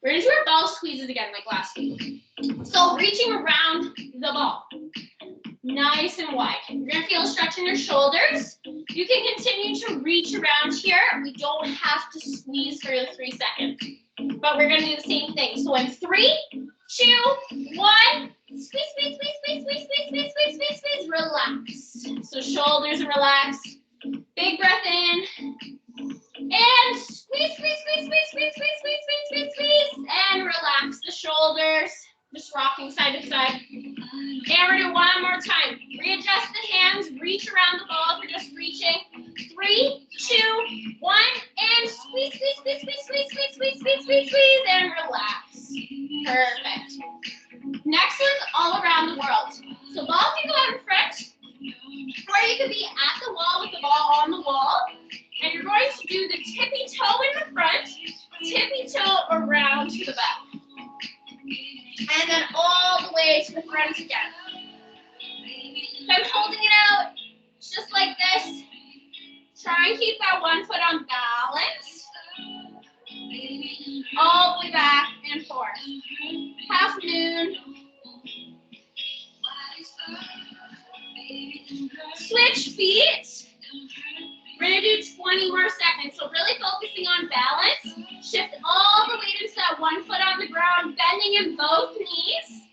We're going to do our ball squeezes again like last week. So reaching around the ball. Nice and wide. You're going to feel a stretch in your shoulders. You can continue to reach around here. We don't have to squeeze for the 3 seconds. But we're going to do the same thing. So in 3, 2, 1, squeeze, squeeze, squeeze, squeeze, squeeze, squeeze, squeeze, squeeze, squeeze, squeeze, relax. So shoulders are relaxed. Big breath in. And squeeze, squeeze, squeeze, squeeze, squeeze, squeeze, squeeze, squeeze, squeeze, squeeze. And relax the shoulders. Just rocking side to side. And we're doing one more time. Readjust the hands, reach around the ball if you're just reaching. 3, 2, 1, and squeeze, squeeze, squeeze, squeeze, squeeze, squeeze, squeeze, squeeze, squeeze, squeeze, and relax. Perfect. Next one's all around the world. So ball can go out in front, or you could be at the wall with the ball on the wall. And you're going to do the tippy toe in the front, tippy toe around to the back. And then all the way to the front again. So I'm holding it out just like this. Try and keep that one foot on balance. All the way back and forth. Half moon. Switch feet. We're going to do 20 more seconds. So really focusing on balance. Shift all the weight into that one foot on the ground, bending in both knees.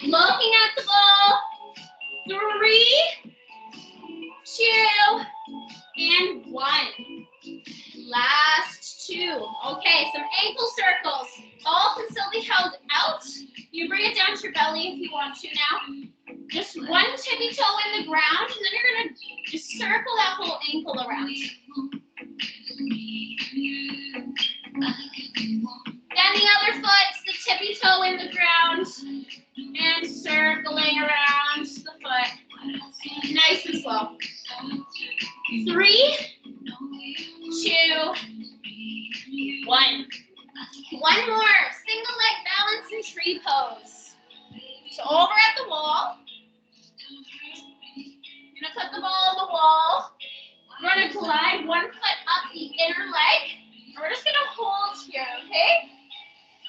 Looking at the ball. 3, 2, and 1. Last 2. Okay, some ankle circles. Ball can still be held out. You bring it down to your belly if you want to now. Just one tippy toe in the ground, and then you're going to just circle that whole ankle around. Then the other foot, the tippy toe in the ground, and circling around the foot. Nice and slow. 3, 2, 1. One more. Single leg balance and tree pose. So over at the wall. You're going to put the ball on the wall. We're going to glide one foot up the inner leg. And we're just going to hold here, okay?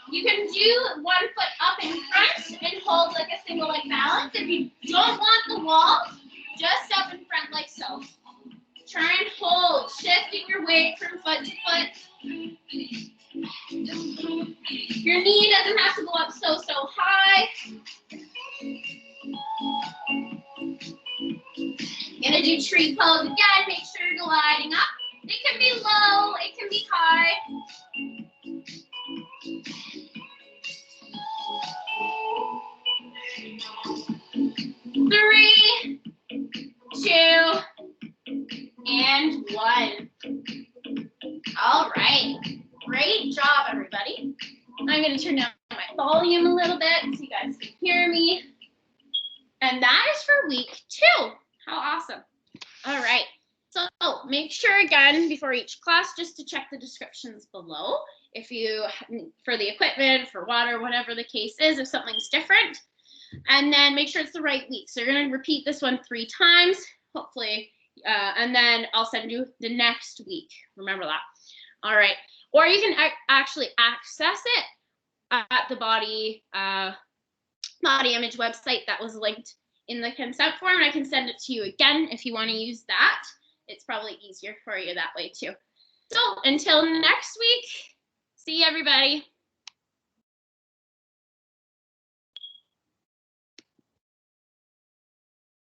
You can do one foot up in front and hold like a single leg balance. If you don't want the wall, just up in front like so. Try and hold, shifting your weight from foot to foot. Your knee doesn't have to go up so high. Gonna do tree pose again. Make sure you're gliding up. It can be low, it can be high. 3, 2, and 1. All right. Great job, everybody. I'm going to turn down my volume a little bit so you guys can hear me. And that is for week 2. How awesome. All right. So make sure, again, before each class, just to check the descriptions below. If you, for the equipment, for water, whatever the case is, if something's different. And then make sure it's the right week. So you're going to repeat this one 3 times, hopefully. And then I'll send you the next week. Remember that. All right. Or you can actually access it at the body image website that was linked in the consent form. And I can send it to you again if you want to use that. It's probably easier for you that way too. So until next week, see you, everybody.